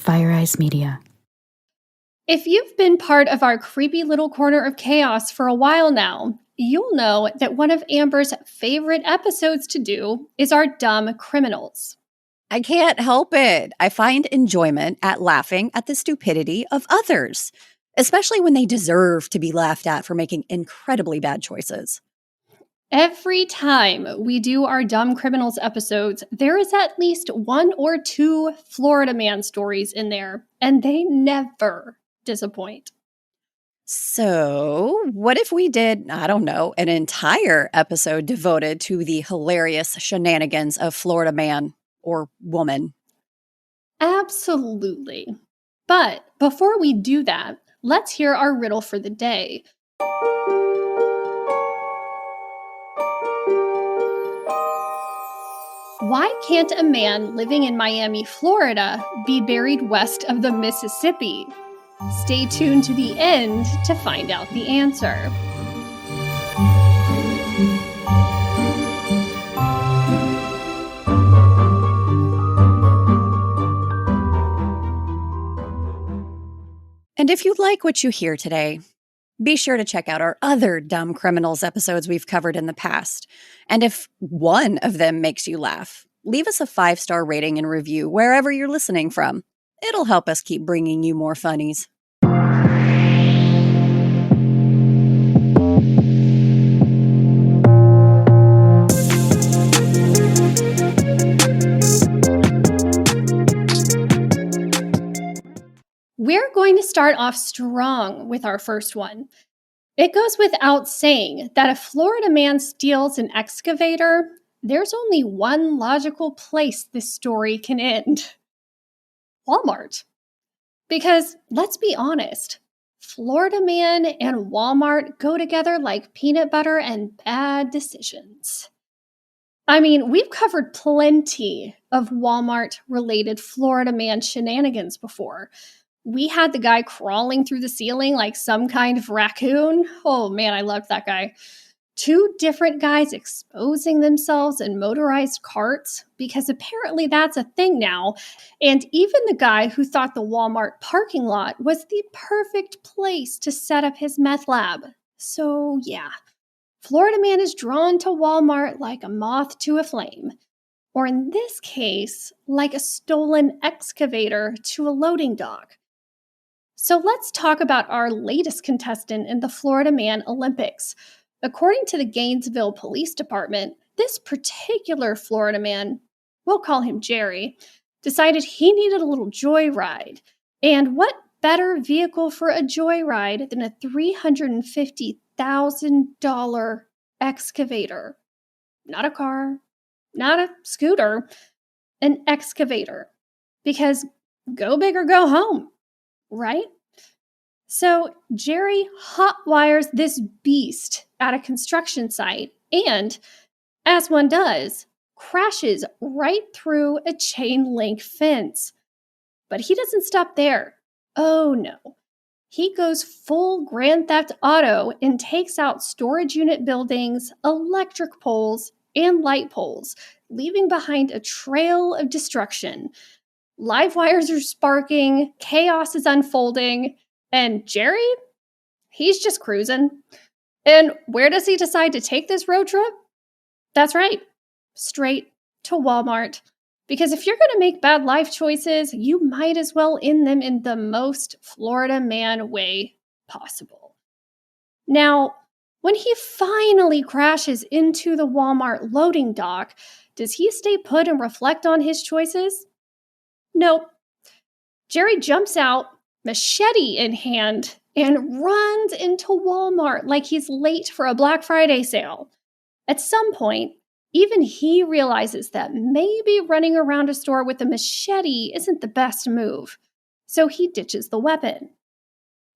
Fire Eyes Media. If you've been part of our creepy little corner of chaos for a while now, you'll know that one of Amber's favorite episodes to do is our Dumb Criminals. I can't help it. I find enjoyment at laughing at the stupidity of others, especially when they deserve to be laughed at for making incredibly bad choices. Every time we do our Dumb Criminals episodes, there is at least one or two Florida Man stories in there, and they never disappoint. So, what if we did, I don't know, an entire episode devoted to the hilarious shenanigans of Florida Man or woman? Absolutely. But before we do that, let's hear our riddle for the day. Why can't a man living in Miami, Florida be buried west of the Mississippi? Stay tuned to the end to find out the answer. And if you like what you hear today, be sure to check out our other Dumb Criminals episodes we've covered in the past. And if one of them makes you laugh, leave us a 5-star rating and review wherever you're listening from. It'll help us keep bringing you more funnies. We're going to start off strong with our first one. It goes without saying that if Florida Man steals an excavator, there's only one logical place this story can end. Walmart. Because, let's be honest, Florida Man and Walmart go together like peanut butter and bad decisions. I mean, we've covered plenty of Walmart-related Florida Man shenanigans before. We had the guy crawling through the ceiling like some kind of raccoon. Oh man, I loved that guy. 2 different guys exposing themselves in motorized carts, because apparently that's a thing now. And even the guy who thought the Walmart parking lot was the perfect place to set up his meth lab. So yeah, Florida Man is drawn to Walmart like a moth to a flame. Or in this case, like a stolen excavator to a loading dock. So let's talk about our latest contestant in the Florida Man Olympics. According to the Gainesville Police Department, this particular Florida man, we'll call him Jerry, decided he needed a little joyride. And what better vehicle for a joyride than a $350,000 excavator? Not a car, not a scooter, an excavator. Because go big or go home. Right? So Jerry hotwires this beast at a construction site and, as one does, crashes right through a chain link fence. But he doesn't stop there. Oh no. He goes full Grand Theft Auto and takes out storage unit buildings, electric poles, and light poles, leaving behind a trail of destruction. Live wires are sparking, chaos is unfolding, and Jerry, he's just cruising. And where does he decide to take this road trip? That's right, straight to Walmart. Because if you're going to make bad life choices, you might as well end them in the most Florida Man way possible. Now, when he finally crashes into the Walmart loading dock, does he stay put and reflect on his choices? Nope. Jerry jumps out, machete in hand, and runs into Walmart like he's late for a Black Friday sale. At some point, even he realizes that maybe running around a store with a machete isn't the best move, so he ditches the weapon.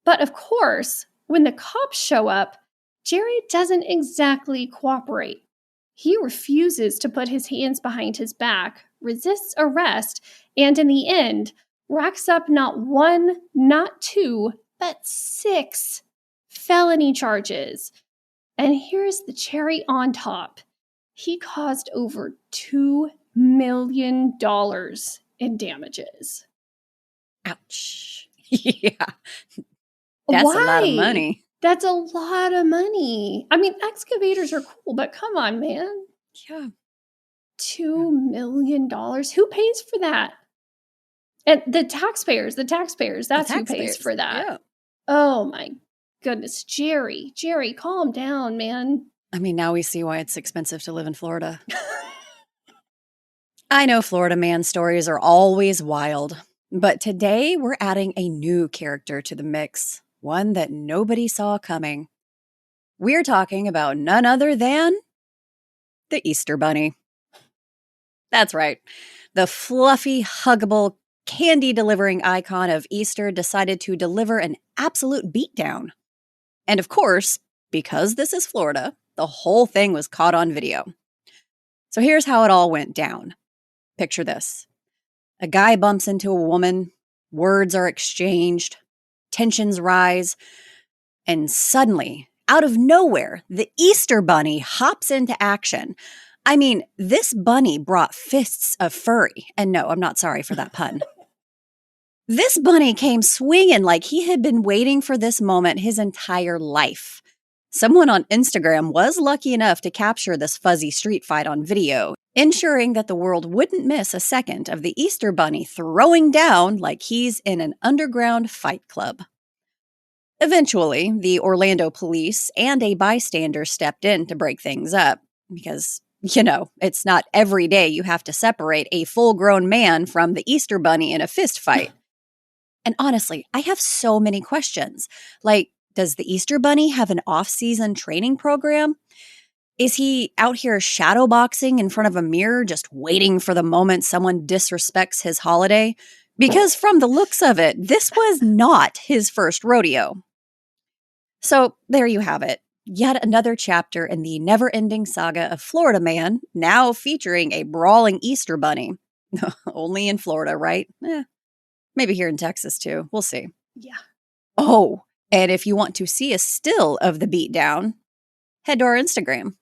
But of course, when the cops show up, Jerry doesn't exactly cooperate. He refuses to put his hands behind his back, resists arrest, and in the end, racks up not 1, not 2, but 6 felony charges. And here's the cherry on top. He caused over $2 million in damages. Ouch. Yeah. That's a lot of Why? money. That's a lot of money. I mean, excavators are cool, but come on, man. Yeah. $2 million? Who pays for that? And the taxpayers, that's who pays for that. Yeah. Oh my goodness, Jerry, calm down, man. I mean, now we see why it's expensive to live in Florida. I know Florida man stories are always wild, but today we're adding a new character to the mix, one that nobody saw coming. We're talking about none other than the Easter Bunny. That's right. The fluffy, huggable, candy-delivering icon of Easter decided to deliver an absolute beatdown. And of course, because this is Florida, the whole thing was caught on video. So here's how it all went down. Picture this. A guy bumps into a woman, words are exchanged, tensions rise, and suddenly, out of nowhere, the Easter Bunny hops into action. I mean, this bunny brought fists of furry. And no, I'm not sorry for that pun. This bunny came swinging like he had been waiting for this moment his entire life. Someone on Instagram was lucky enough to capture this fuzzy street fight on video, ensuring that the world wouldn't miss a second of the Easter Bunny throwing down like he's in an underground fight club. Eventually, the Orlando police and a bystander stepped in to break things up because, it's not every day you have to separate a full-grown man from the Easter Bunny in a fist fight. And honestly, I have so many questions. Like, does the Easter Bunny have an off-season training program? Is he out here shadowboxing in front of a mirror just waiting for the moment someone disrespects his holiday? Because from the looks of it, this was not his first rodeo. So there you have it. Yet another chapter in the never-ending saga of Florida Man, now featuring a brawling Easter Bunny. Only in Florida, right? Maybe here in Texas too. We'll see. Yeah. Oh, and if you want to see a still of the beatdown, head to our Instagram.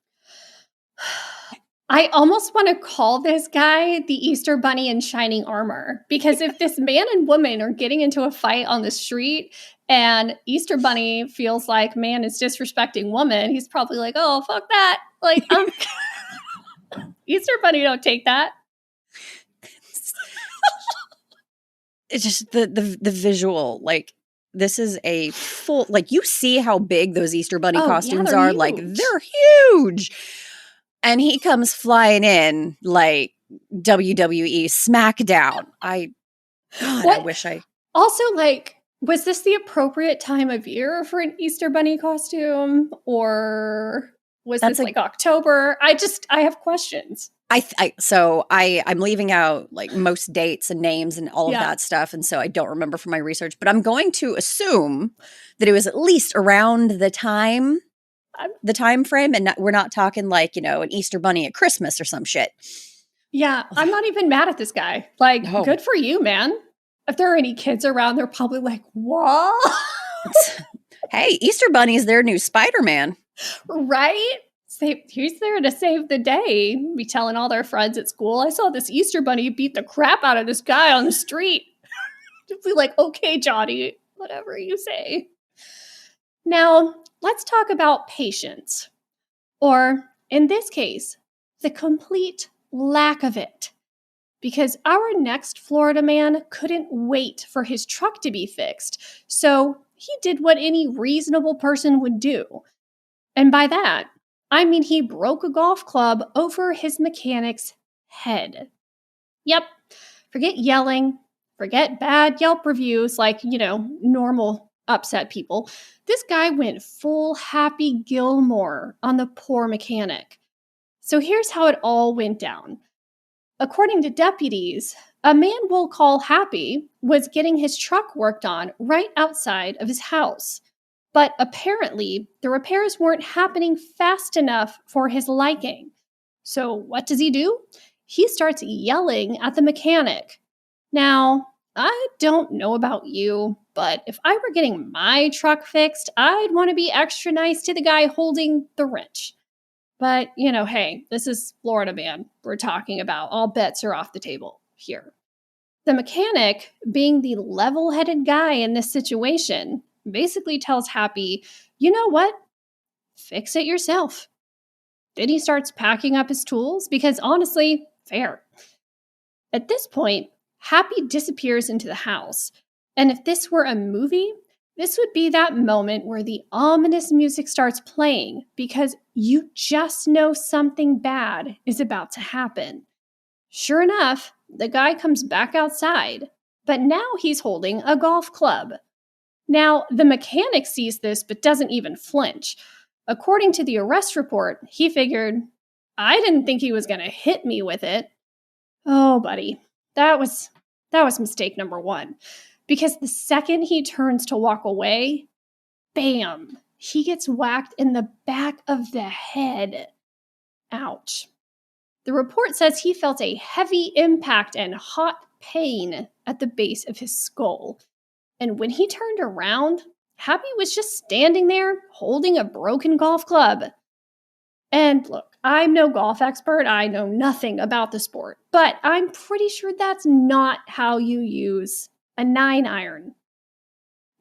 I almost want to call this guy the Easter Bunny in shining armor, because if this man and woman are getting into a fight on the street and Easter Bunny feels like man is disrespecting woman, he's probably like, oh, fuck that. Like, Easter Bunny don't take that. It's just the visual, like, this is a full, like, you see how big those Easter Bunny costumes are. Huge. Like, they're huge. And he comes flying in like WWE SmackDown. I wish I... Also, like, was this the appropriate time of year for an Easter Bunny costume? Or was this like October? I have questions. I'm leaving out like most dates and names and all of that stuff. And so I don't remember from my research, but I'm going to assume that it was at least around the time frame. And we're not talking like, an Easter Bunny at Christmas or some shit. Yeah. I'm not even mad at this guy. Like, good for you, man. If there are any kids around, they're probably like, what? Hey, Easter Bunny is their new Spider-Man. Right? He's there to save the day. Be telling all their friends at school, I saw this Easter Bunny beat the crap out of this guy on the street. Just be like, okay, Johnny, whatever you say. Now, let's talk about patience. Or, in this case, the complete lack of it. Because our next Florida man couldn't wait for his truck to be fixed. So he did what any reasonable person would do. And by that, I mean he broke a golf club over his mechanic's head. Yep. Forget yelling. Forget bad Yelp reviews like, normal upset people. This guy went full Happy Gilmore on the poor mechanic. So here's how it all went down. According to deputies, a man we'll call Happy was getting his truck worked on right outside of his house. But apparently, the repairs weren't happening fast enough for his liking. So what does he do? He starts yelling at the mechanic. Now, I don't know about you, but if I were getting my truck fixed, I'd want to be extra nice to the guy holding the wrench. But, hey, this is Florida Man we're talking about. All bets are off the table here. The mechanic, being the level-headed guy in this situation, basically tells Happy, you know what? Fix it yourself. Then he starts packing up his tools because honestly, fair. At this point, Happy disappears into the house. And if this were a movie, this would be that moment where the ominous music starts playing because you just know something bad is about to happen. Sure enough, the guy comes back outside, but now he's holding a golf club. Now, the mechanic sees this but doesn't even flinch. According to the arrest report, he figured, I didn't think he was going to hit me with it. Oh, buddy, that was mistake number one. Because the second he turns to walk away, bam, he gets whacked in the back of the head. Ouch. The report says he felt a heavy impact and hot pain at the base of his skull. And when he turned around, Happy was just standing there holding a broken golf club. And look, I'm no golf expert. I know nothing about the sport, but I'm pretty sure that's not how you use a 9-iron.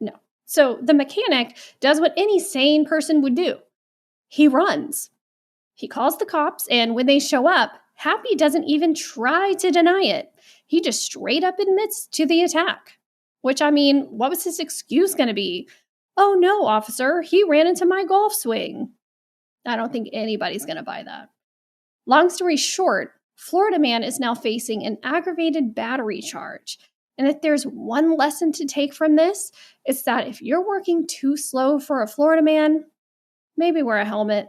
No. So the mechanic does what any sane person would do. He runs. He calls the cops, and when they show up, Happy doesn't even try to deny it. He just straight up admits to the attack. Which, I mean, what was his excuse going to be? Oh no, officer, he ran into my golf swing. I don't think anybody's going to buy that. Long story short, Florida Man is now facing an aggravated battery charge. And if there's one lesson to take from this, it's that if you're working too slow for a Florida Man, maybe wear a helmet.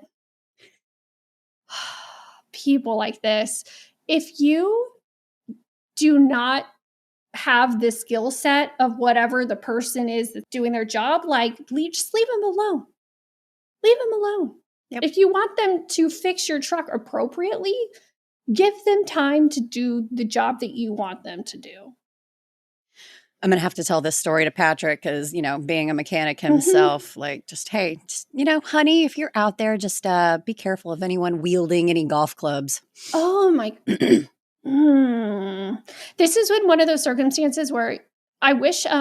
People like this, if you do not have the skill set of whatever the person is that's doing their job, just leave them alone. Leave them alone. Yep. If you want them to fix your truck appropriately, give them time to do the job that you want them to do. I'm going to have to tell this story to Patrick because, being a mechanic himself, hey, honey, if you're out there, just be careful of anyone wielding any golf clubs. Oh, my. This is one of those circumstances where I wish, you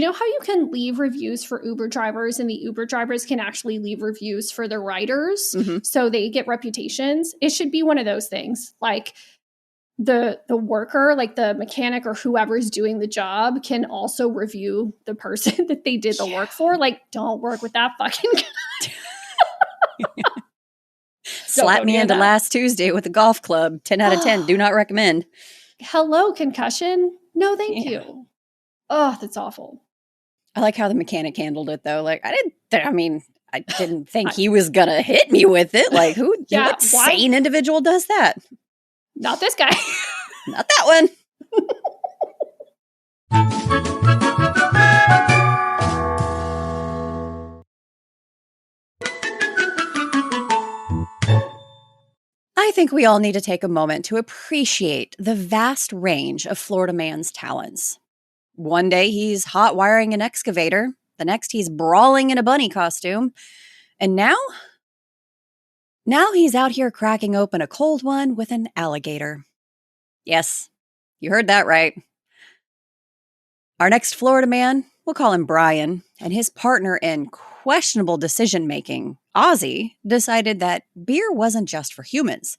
know how you can leave reviews for Uber drivers and the Uber drivers can actually leave reviews for the riders so they get reputations? It should be one of those things. Like the worker, like the mechanic or whoever's doing the job can also review the person that they did the work for. Like, don't work with that fucking guy. Slap me into last Tuesday with a golf club. 10 out of 10. Do not recommend. Hello, concussion? No, thank you. Oh, that's awful. I like how the mechanic handled it, though. I didn't think he was going to hit me with it. What sane individual does that? Not this guy. Not that one. I think we all need to take a moment to appreciate the vast range of Florida Man's talents. One day he's hot wiring an excavator. The next he's brawling in a bunny costume. And now he's out here cracking open a cold one with an alligator. Yes, you heard that right. Our next Florida Man, we'll call him Brian, and his partner in questionable decision-making, Ozzy, decided that beer wasn't just for humans.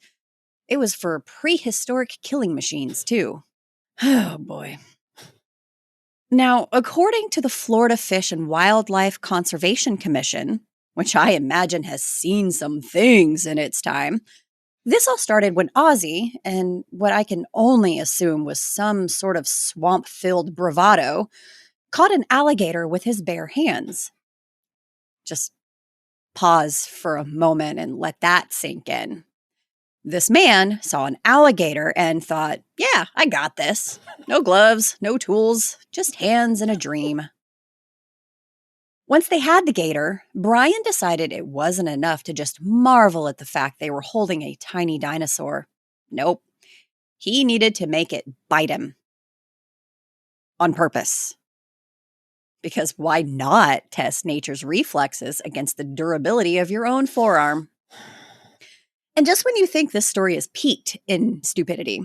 It was for prehistoric killing machines, too. Oh, boy. Now, according to the Florida Fish and Wildlife Conservation Commission, which I imagine has seen some things in its time, this all started when Ozzy, and what I can only assume was some sort of swamp-filled bravado, caught an alligator with his bare hands. Just pause for a moment and let that sink in. This man saw an alligator and thought, yeah, I got this. No gloves, no tools, just hands and a dream. Once they had the gator, Brian decided it wasn't enough to just marvel at the fact they were holding a tiny dinosaur. Nope. He needed to make it bite him. On purpose. Because why not test nature's reflexes against the durability of your own forearm? And just when you think this story is peaked in stupidity,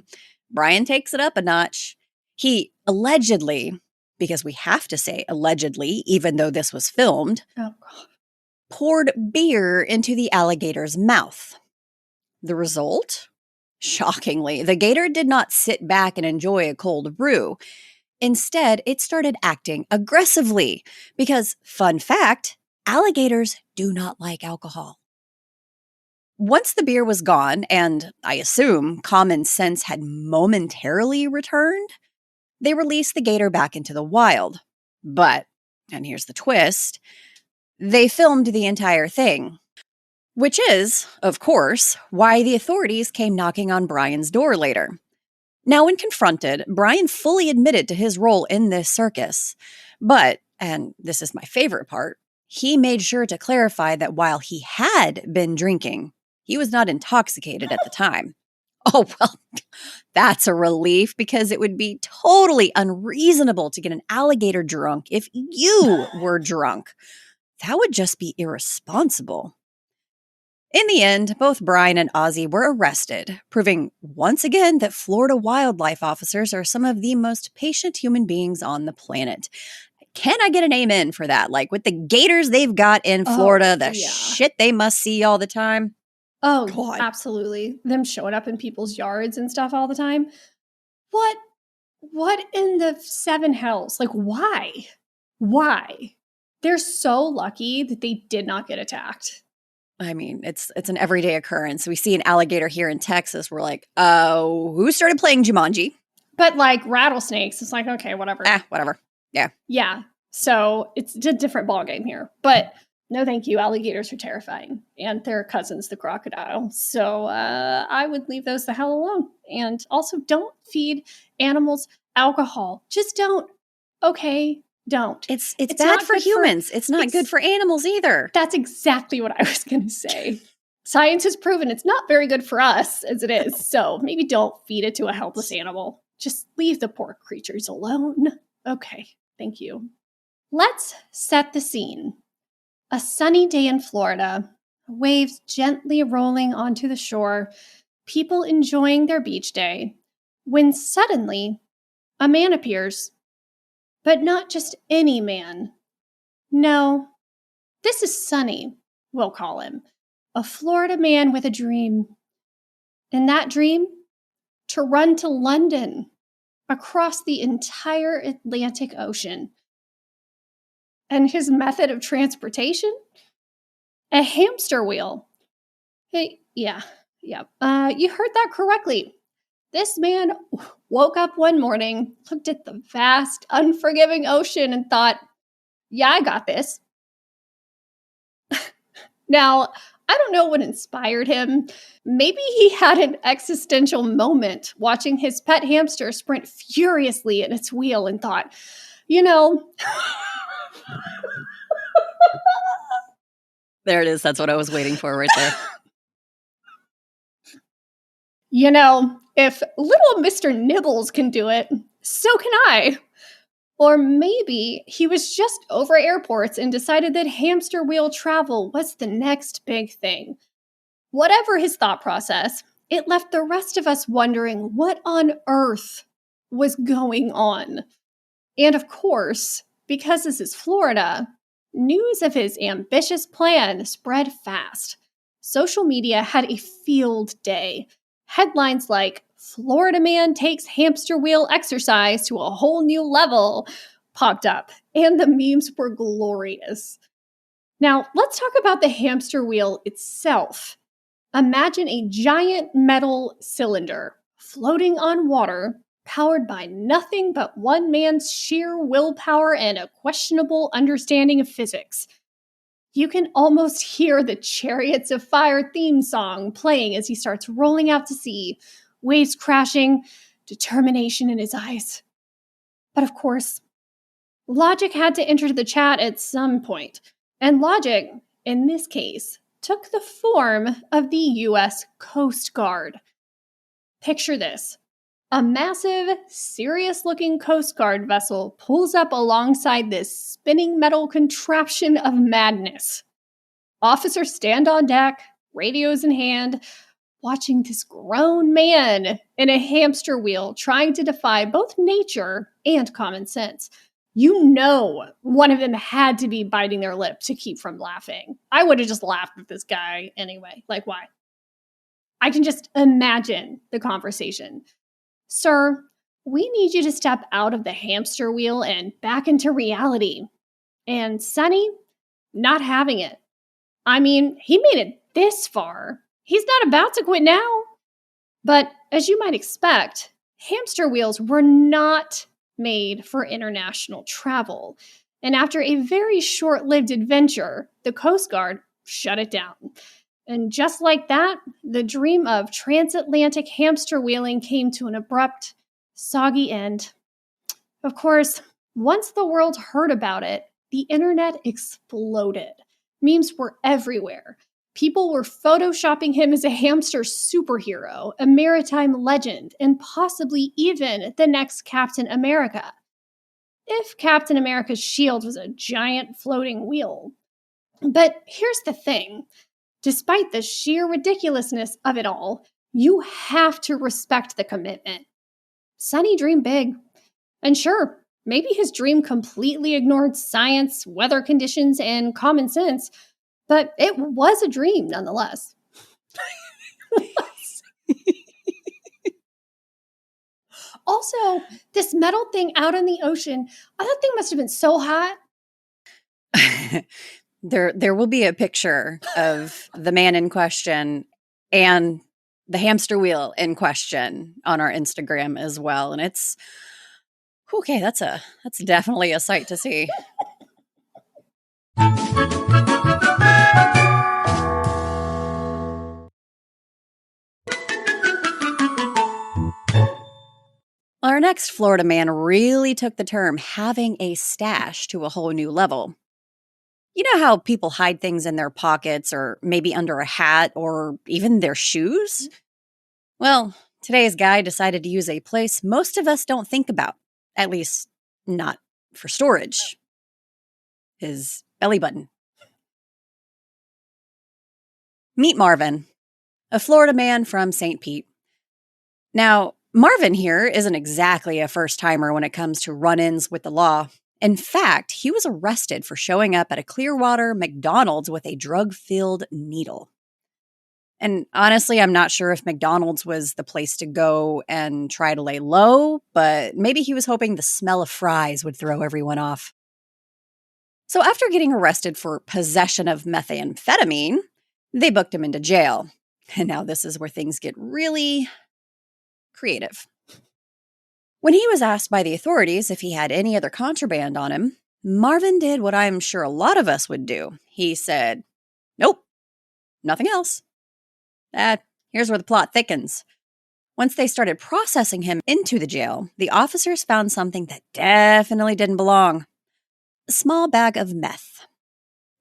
Brian takes it up a notch. He allegedly, because we have to say allegedly, even though this was filmed, Oh, God. poured beer into the alligator's mouth. The result? Shockingly, the gator did not sit back and enjoy a cold brew. Instead, it started acting aggressively because, fun fact, alligators do not like alcohol. Once the beer was gone, and I assume common sense had momentarily returned, they released the gator back into the wild. But, and here's the twist, they filmed the entire thing. Which is, of course, why the authorities came knocking on Brian's door later. Now, when confronted, Brian fully admitted to his role in this circus. But, and this is my favorite part, he made sure to clarify that while he had been drinking, he was not intoxicated at the time. Oh, well, that's a relief because it would be totally unreasonable to get an alligator drunk if you were drunk. That would just be irresponsible. In the end, both Brian and Ozzy were arrested, proving once again that Florida wildlife officers are some of the most patient human beings on the planet. Can I get an amen for that? Like with the gators they've got in Florida, the shit they must see all the time. Oh, God. Absolutely. Them showing up in people's yards and stuff all the time. What in the seven hells? Like, why? Why? They're so lucky that they did not get attacked. I mean, it's an everyday occurrence. We see an alligator here in Texas. We're like, oh, who started playing Jumanji? But like rattlesnakes, it's like, okay, whatever. Whatever. Yeah. Yeah. So it's a different ballgame here. But no, thank you. Alligators are terrifying. And they're cousins, the crocodile. So I would leave those the hell alone. And also don't feed animals alcohol. Just don't. Okay. Don't. It's bad for humans. It's not good for animals either. That's exactly what I was going to say. Science has proven it's not very good for us as it is. So maybe don't feed it to a helpless animal. Just leave the poor creatures alone. Okay. Thank you. Let's set the scene. A sunny day in Florida, waves gently rolling onto the shore, people enjoying their beach day, when suddenly a man appears. But not just any man. No, this is Sonny, we'll call him. A Florida man with a dream. And that dream? To run to London, across the entire Atlantic Ocean. And his method of transportation? A hamster wheel. Hey, yeah. You heard that correctly. This man woke up one morning, looked at the vast, unforgiving ocean, and thought, yeah, I got this. Now, I don't know what inspired him. Maybe he had an existential moment watching his pet hamster sprint furiously in its wheel and thought, There it is. That's what I was waiting for right there. If little Mr. Nibbles can do it, so can I. Or maybe he was just over airports and decided that hamster wheel travel was the next big thing. Whatever his thought process, it left the rest of us wondering what on earth was going on. And of course, because this is Florida, news of his ambitious plan spread fast. Social media had a field day. Headlines like, Florida man takes hamster wheel exercise to a whole new level popped up, and the memes were glorious. Now, let's talk about the hamster wheel itself. Imagine a giant metal cylinder floating on water, powered by nothing but one man's sheer willpower and a questionable understanding of physics. You can almost hear the Chariots of Fire theme song playing as he starts rolling out to sea, waves crashing, determination in his eyes. But of course, logic had to enter the chat at some point, and logic, in this case, took the form of the U.S. Coast Guard. Picture this. A massive, serious-looking Coast Guard vessel pulls up alongside this spinning metal contraption of madness. Officers stand on deck, radios in hand, watching this grown man in a hamster wheel trying to defy both nature and common sense. You know, one of them had to be biting their lip to keep from laughing. I would have just laughed at this guy anyway. Like, why? I can just imagine the conversation. Sir, we need you to step out of the hamster wheel and back into reality. And Sonny, not having it. I mean, he made it this far. He's not about to quit now. But as you might expect, hamster wheels were not made for international travel. And after a very short-lived adventure, the Coast Guard shut it down. And just like that, the dream of transatlantic hamster wheeling came to an abrupt, soggy end. Of course, once the world heard about it, the internet exploded. Memes were everywhere. People were photoshopping him as a hamster superhero, a maritime legend, and possibly even the next Captain America. If Captain America's shield was a giant floating wheel. But here's the thing. Despite the sheer ridiculousness of it all, you have to respect the commitment. Sonny dreamed big. And sure, maybe his dream completely ignored science, weather conditions, and common sense, but it was a dream nonetheless. Also, this metal thing out in the ocean, that thing must have been so hot. There will be a picture of the man in question and the hamster wheel in question on our Instagram as well. And it's okay, that's definitely a sight to see. Our next Florida man really took the term having a stash to a whole new level. You know how people hide things in their pockets or maybe under a hat or even their shoes? Well, today's guy decided to use a place most of us don't think about, at least not for storage. His belly button. Meet Marvin, a Florida man from St. Pete. Now, Marvin here isn't exactly a first-timer when it comes to run-ins with the law. In fact, he was arrested for showing up at a Clearwater McDonald's with a drug-filled needle. And honestly, I'm not sure if McDonald's was the place to go and try to lay low, but maybe he was hoping the smell of fries would throw everyone off. So after getting arrested for possession of methamphetamine, they booked him into jail. And now this is where things get really creative. When he was asked by the authorities if he had any other contraband on him, Marvin did what I'm sure a lot of us would do. He said, "Nope, nothing else." Here's where the plot thickens. Once they started processing him into the jail, the officers found something that definitely didn't belong. A small bag of meth.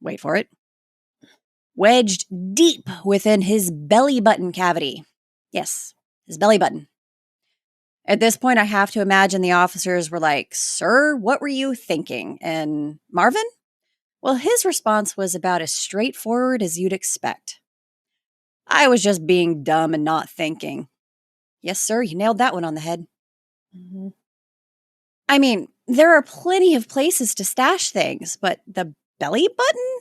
Wait for it. Wedged deep within his belly button cavity. Yes, his belly button. At this point, I have to imagine the officers were like, "Sir, what were you thinking?" And Marvin? Well, his response was about as straightforward as you'd expect. "I was just being dumb and not thinking." Yes, sir, you nailed that one on the head. Mm-hmm. I mean, there are plenty of places to stash things, but the belly button?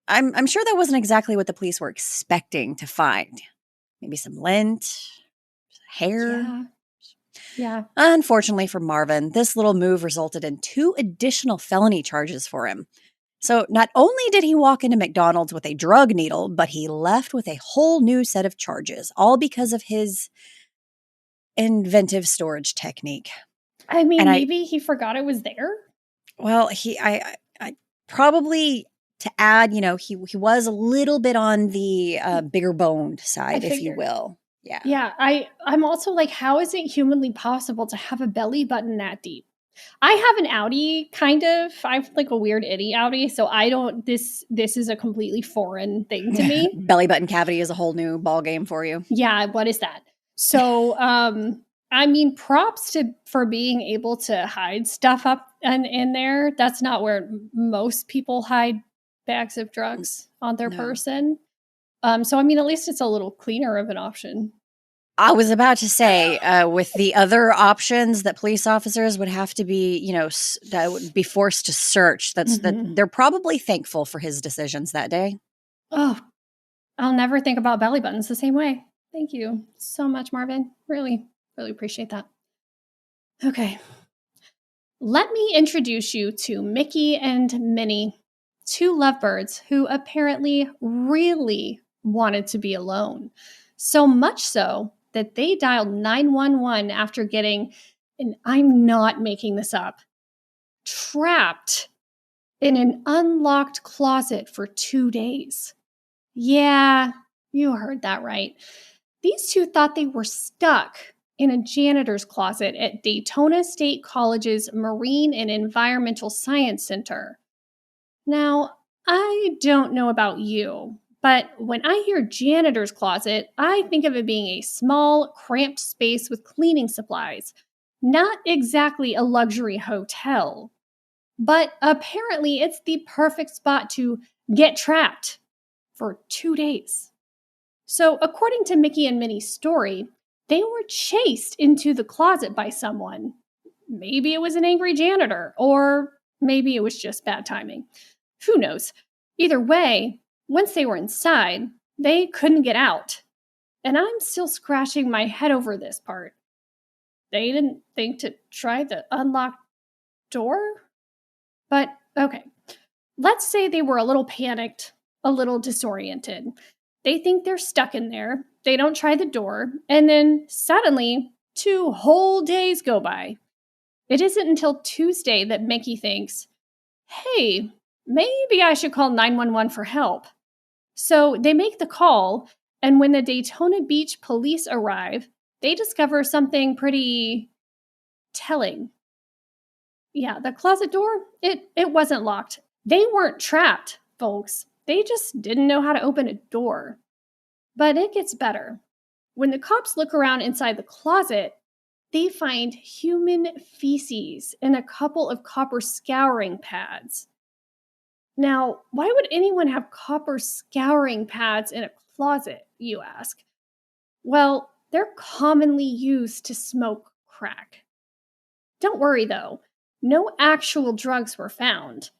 I'm sure that wasn't exactly what the police were expecting to find. Maybe some lint, hair. Yeah. Unfortunately for Marvin, this little move resulted in 2 additional felony charges for him. So not only did he walk into McDonald's with a drug needle, but he left with a whole new set of charges, all because of his inventive storage technique. I mean, maybe he forgot it was there. Well, I probably, to add, he was a little bit on the bigger boned side, if you will. Yeah. Yeah. I'm also like, how is it humanly possible to have a belly button that deep? I have an Audi, kind of. I have like a weird itty Audi, so I don't. This is a completely foreign thing to me. Belly button cavity is a whole new ball game for you. Yeah. What is that? So, I mean, props for being able to hide stuff up and in there. That's not where most people hide bags of drugs on their person. So, I mean, at least it's a little cleaner of an option. I was about to say, with the other options that police officers would have to be, that would be forced to search, that they're probably thankful for his decisions that day. Oh, I'll never think about belly buttons the same way. Thank you so much, Marvin. Really, really appreciate that. Okay. Let me introduce you to Mickey and Minnie, two lovebirds who apparently really wanted to be alone. So much so that they dialed 911 after getting, and I'm not making this up, trapped in an unlocked closet for 2 days. Yeah, you heard that right. These two thought they were stuck in a janitor's closet at Daytona State College's Marine and Environmental Science Center. Now, I don't know about you, but when I hear janitor's closet, I think of it being a small, cramped space with cleaning supplies. Not exactly a luxury hotel. But apparently, it's the perfect spot to get trapped for 2 days. So, according to Mickey and Minnie's story, they were chased into the closet by someone. Maybe it was an angry janitor, or maybe it was just bad timing. Who knows? Either way, once they were inside, they couldn't get out. And I'm still scratching my head over this part. They didn't think to try the unlocked door? But okay, let's say they were a little panicked, a little disoriented. They think they're stuck in there. They don't try the door. And then suddenly, 2 whole days go by. It isn't until Tuesday that Mickey thinks, hey, maybe I should call 911 for help. So they make the call, and when the Daytona Beach police arrive, they discover something pretty telling. Yeah, the closet door, it wasn't locked. They weren't trapped, folks. They just didn't know how to open a door. But it gets better. When the cops look around inside the closet, they find human feces and a couple of copper scouring pads. Now, why would anyone have copper scouring pads in a closet, you ask? Well, they're commonly used to smoke crack. Don't worry, though. No actual drugs were found.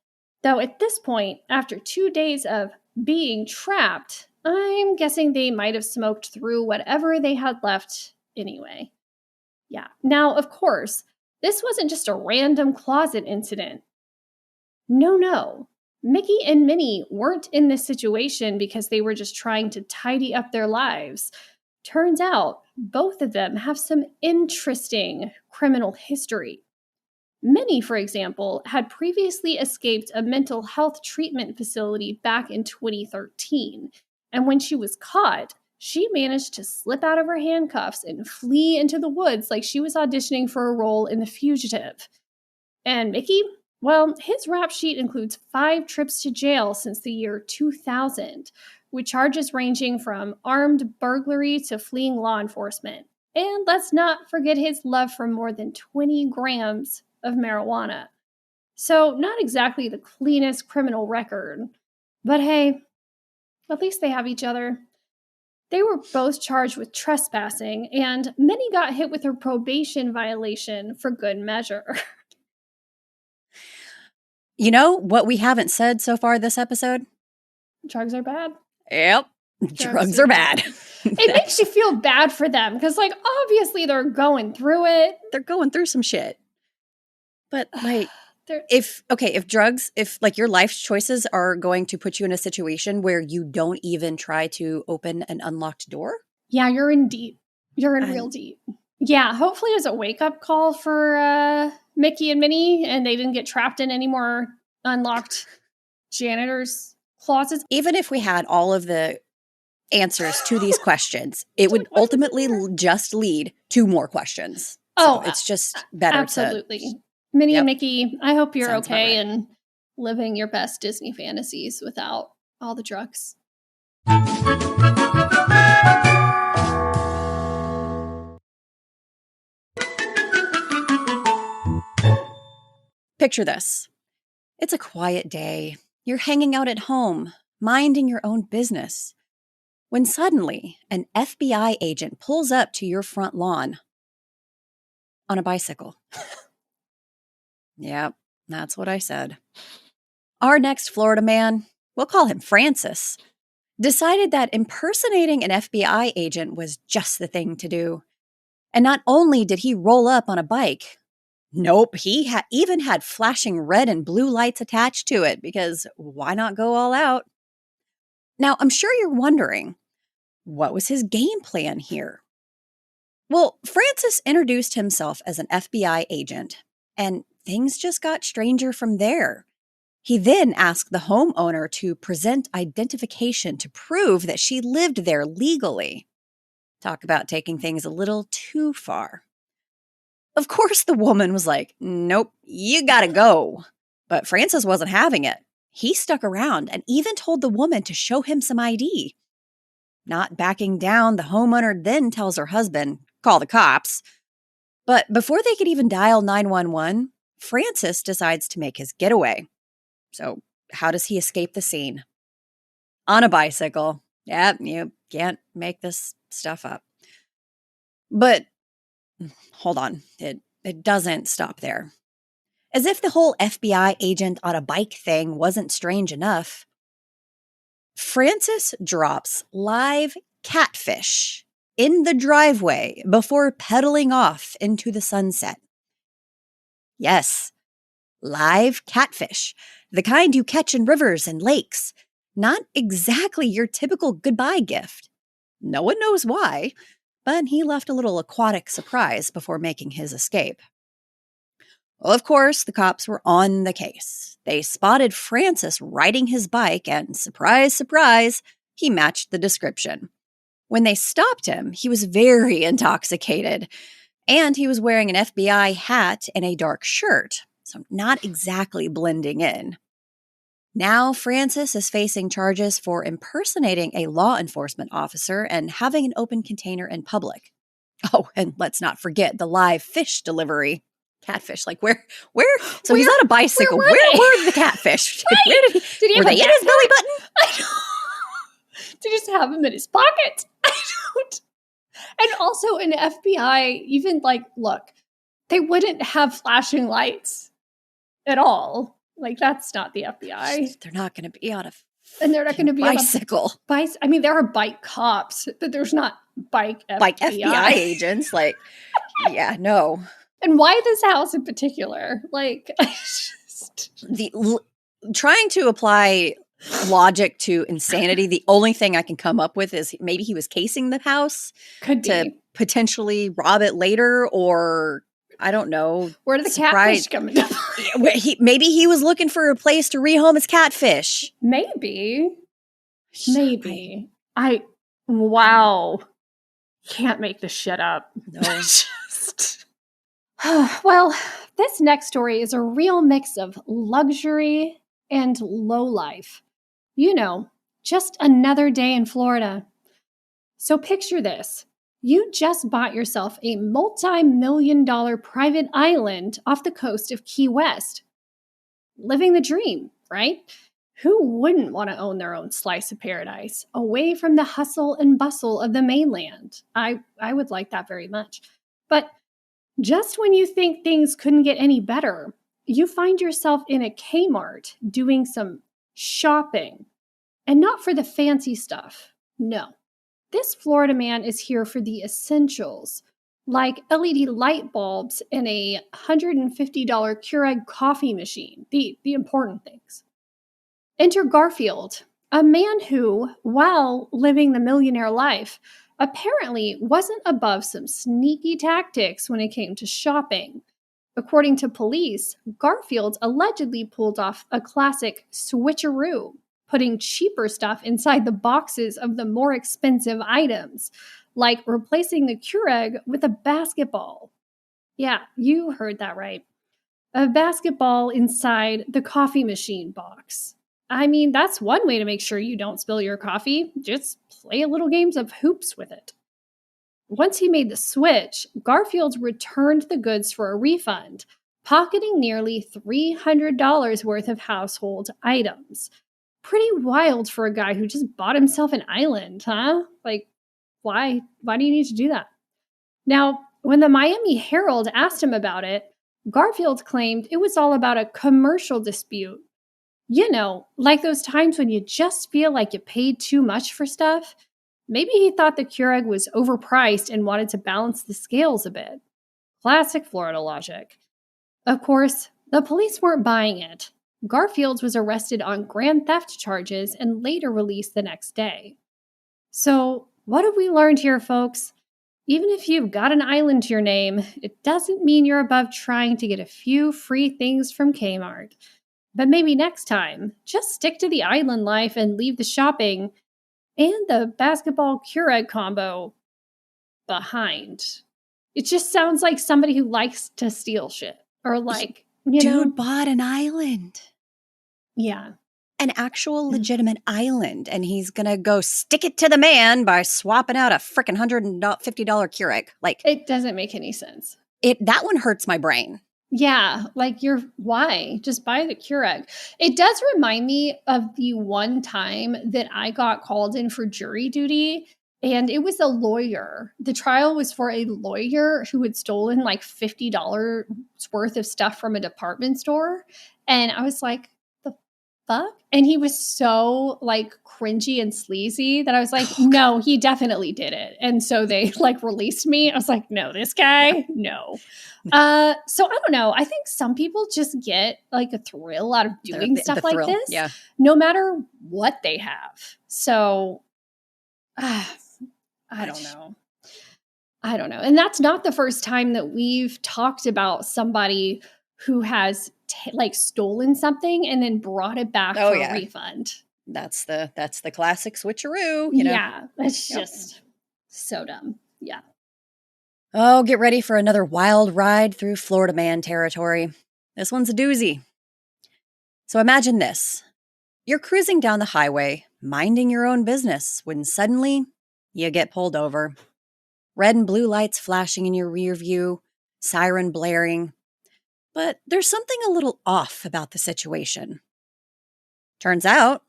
Though at this point, after 2 days of being trapped, I'm guessing they might have smoked through whatever they had left anyway. Yeah. Now, of course, this wasn't just a random closet incident. No. Mickey and Minnie weren't in this situation because they were just trying to tidy up their lives. Turns out, both of them have some interesting criminal history. Minnie, for example, had previously escaped a mental health treatment facility back in 2013. And when she was caught, she managed to slip out of her handcuffs and flee into the woods like she was auditioning for a role in The Fugitive. And Mickey? Well, his rap sheet includes 5 trips to jail since the year 2000, with charges ranging from armed burglary to fleeing law enforcement. And let's not forget his love for more than 20 grams of marijuana. So, not exactly the cleanest criminal record. But hey, at least they have each other. They were both charged with trespassing, and Minnie got hit with a probation violation for good measure. You know what we haven't said so far this episode? Drugs are bad. Yep. Drugs are bad. It makes you feel bad for them because, obviously they're going through it. They're going through some shit. But, if your life's choices are going to put you in a situation where you don't even try to open an unlocked door. Yeah, you're in deep. You're in real deep. Yeah, hopefully it was a wake-up call for Mickey and Minnie, and they didn't get trapped in any more unlocked janitor's closets. Even if we had all of the answers to these questions, it would ultimately just lead to more questions. So it's just better absolutely. Minnie and Mickey, I hope you're okay and living your best Disney fantasies without all the drugs. Picture this. It's a quiet day. You're hanging out at home, minding your own business. when suddenly an FBI agent pulls up to your front lawn on a bicycle. Yep, that's what I said. Our next Florida man, we'll call him Francis, decided that impersonating an FBI agent was just the thing to do. And not only did he roll up on a bike, nope, he even had flashing red and blue lights attached to it, because why not go all out? Now, I'm sure you're wondering, what was his game plan here? Well, Francis introduced himself as an FBI agent, and things just got stranger from there. He then asked the homeowner to present identification to prove that she lived there legally. Talk about taking things a little too far. Of course, the woman was like, nope, you gotta go. But Francis wasn't having it. He stuck around and even told the woman to show him some ID. Not backing down, the homeowner then tells her husband, call the cops. But before they could even dial 911, Francis decides to make his getaway. So how does he escape the scene? On a bicycle. Yep, you can't make this stuff up. But hold on, it doesn't stop there. As if the whole FBI agent on a bike thing wasn't strange enough, Francis drops live catfish in the driveway before pedaling off into the sunset. Yes, live catfish, the kind you catch in rivers and lakes. Not exactly your typical goodbye gift. No one knows why, but he left a little aquatic surprise before making his escape. Well, of course, the cops were on the case. They spotted Francis riding his bike, and surprise, surprise, he matched the description. When they stopped him, he was very intoxicated, and he was wearing an FBI hat and a dark shirt, so not exactly blending in. Now, Francis is facing charges for impersonating a law enforcement officer and having an open container in public. Oh, and let's not forget the live fish delivery. Catfish, like where? So he's on a bicycle. Where were the catfish? Right. Where did he were they in his belly button? I don't. To just have him in his pocket. I don't. And also an FBI, even like, look, they wouldn't have flashing lights at all. Like, that's not the FBI. They're not going to be on a and they're not going to be bicycle. I mean, there are bike cops, but there's not bike FBI agents. Like, yeah, no. And why this house in particular? Like, trying to apply logic to insanity. The only thing I can come up with is maybe he was casing the house to potentially rob it later, or I don't know. Where did the catfish come into play? Maybe he was looking for a place to rehome his catfish. Maybe. Wow. Can't make this shit up. No. Well, this next story is a real mix of luxury and low life. You know, just another day in Florida. So picture this. You just bought yourself a multi-million-dollar private island off the coast of Key West. Living the dream, right? Who wouldn't want to own their own slice of paradise, away from the hustle and bustle of the mainland? I would like that very much. But just when you think things couldn't get any better, you find yourself in a Kmart doing some shopping. And not for the fancy stuff. No. This Florida man is here for the essentials, like LED light bulbs and a $150 Keurig coffee machine, the important things. Enter Garfield, a man who, while living the millionaire life, apparently wasn't above some sneaky tactics when it came to shopping. According to police, Garfield allegedly pulled off a classic switcheroo, putting cheaper stuff inside the boxes of the more expensive items, like replacing the Keurig with a basketball. Yeah, you heard that right. A basketball inside the coffee machine box. I mean, that's one way to make sure you don't spill your coffee. Just play a little games of hoops with it. Once he made the switch, Garfield returned the goods for a refund, pocketing nearly $300 worth of household items. Pretty wild for a guy who just bought himself an island, huh? Like, why? Why do you need to do that? Now, when the Miami Herald asked him about it, Garfield claimed it was all about a commercial dispute. You know, like those times when you just feel like you paid too much for stuff. Maybe he thought the Keurig was overpriced and wanted to balance the scales a bit. Classic Florida logic. Of course, the police weren't buying it. Garfield was arrested on grand theft charges and later released the next day. So, what have we learned here, folks? Even if you've got an island to your name, it doesn't mean you're above trying to get a few free things from Kmart. But maybe next time, just stick to the island life and leave the shopping and the basketball Keurig combo behind. It just sounds like somebody who likes to steal shit. Or like, Dude bought an island. Yeah. An actual legitimate island. And he's going to go stick it to the man by swapping out a freaking $150 Keurig. Like, it doesn't make any sense. That one hurts my brain. Yeah, like why? Just buy the Keurig. It does remind me of the one time that I got called in for jury duty, and it was a lawyer. The trial was for a lawyer who had stolen like $50 worth of stuff from a department store. And I was like, the fuck? And he was so like cringy and sleazy that I was like, no, he definitely did it. And so they like released me. I was like, no, this guy, no. So I don't know. I think some people just get like a thrill out of doing stuff like this, no matter what they have. So I don't know. And that's not the first time that we've talked about somebody who has like stolen something and then brought it back for a refund. That's the classic switcheroo, you know? Yeah, it's just so dumb. Yeah. Oh, get ready for another wild ride through Florida Man territory. This one's a doozy. So imagine this. You're cruising down the highway, minding your own business, when suddenly you get pulled over. Red and blue lights flashing in your rear view, siren blaring. But there's something a little off about the situation. Turns out,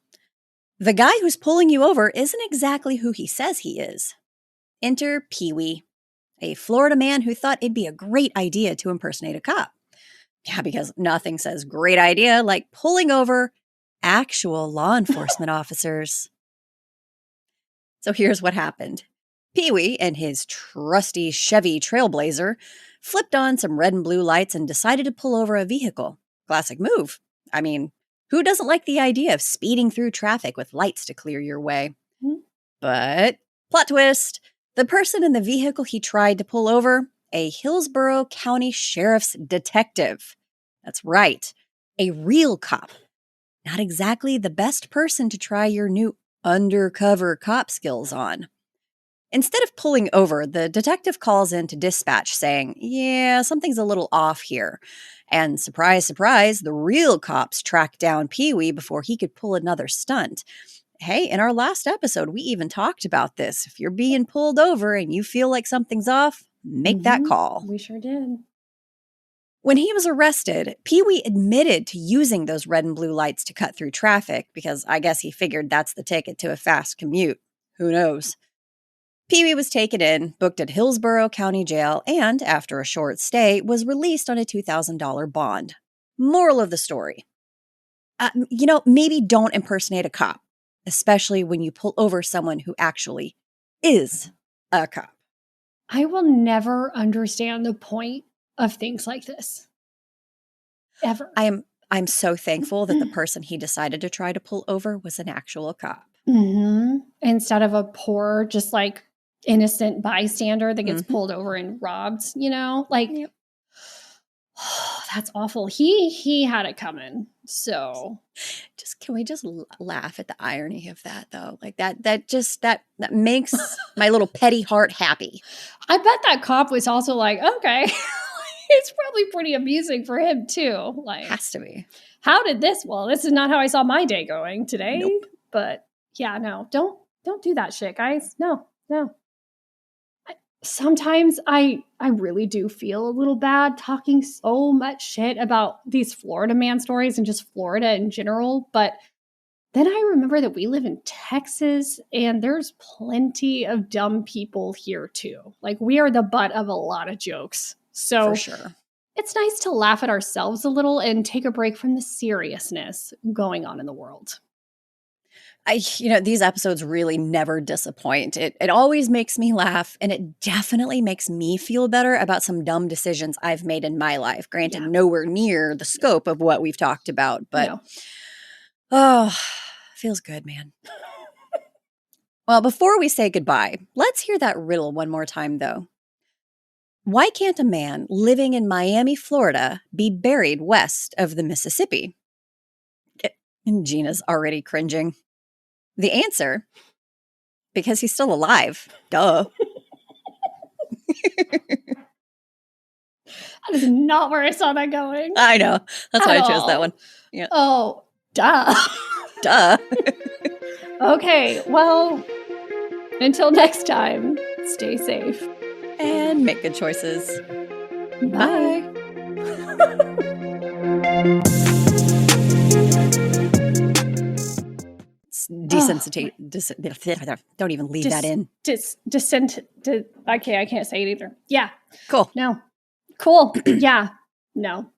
the guy who's pulling you over isn't exactly who he says he is. Enter Pee-wee, a Florida man who thought it'd be a great idea to impersonate a cop. Yeah, because nothing says great idea like pulling over actual law enforcement officers. So here's what happened. Pee-wee and his trusty Chevy Trailblazer flipped on some red and blue lights and decided to pull over a vehicle. Classic move. I mean, who doesn't like the idea of speeding through traffic with lights to clear your way? Mm-hmm. But, plot twist, the person in the vehicle he tried to pull over, a Hillsborough County Sheriff's detective. That's right, a real cop. Not exactly the best person to try your new undercover cop skills on. Instead of pulling over, the detective calls in to dispatch saying, yeah, something's a little off here. And surprise, surprise, the real cops tracked down Pee-wee before he could pull another stunt. Hey, in our last episode, we even talked about this. If you're being pulled over and you feel like something's off, make that call. We sure did. When he was arrested, Pee-wee admitted to using those red and blue lights to cut through traffic because I guess he figured that's the ticket to a fast commute. Who knows? Pee-wee was taken in, booked at Hillsborough County Jail, and, after a short stay, was released on a $2,000 bond. Moral of the story. Maybe don't impersonate a cop, especially when you pull over someone who actually is a cop. I will never understand the point of things like this. Ever. I'm so thankful that the person he decided to try to pull over was an actual cop. Mm-hmm. Instead of a poor, just like innocent bystander that gets pulled over and robbed, like, that's awful. He had it coming. So can we just laugh at the irony of that though? Like that makes my little petty heart happy. I bet that cop was also like, okay, it's probably pretty amusing for him too. Like, has to be. How did this? Well, this is not how I saw my day going today. Nope. But yeah, no, don't do that shit, guys. No. Sometimes I really do feel a little bad talking so much shit about these Florida man stories and just Florida in general. But then I remember that we live in Texas and there's plenty of dumb people here too. Like we are the butt of a lot of jokes. So For sure. it's nice to laugh at ourselves a little and take a break from the seriousness going on in the world. These episodes really never disappoint. It always makes me laugh, and it definitely makes me feel better about some dumb decisions I've made in my life. Granted, nowhere near the scope of what we've talked about, but feels good, man. Well, before we say goodbye, let's hear that riddle one more time, though. Why can't a man living in Miami, Florida, be buried west of the Mississippi? And Gina's already cringing. The answer, because he's still alive. Duh. That is not where I saw that going. I know. That's why I chose that one. Yeah. Oh, duh. Duh. Okay, well, until next time, stay safe. And make good choices. Bye. Don't even leave that in. Okay, I can't say it either. Yeah. Cool. No. Cool. Yeah. No.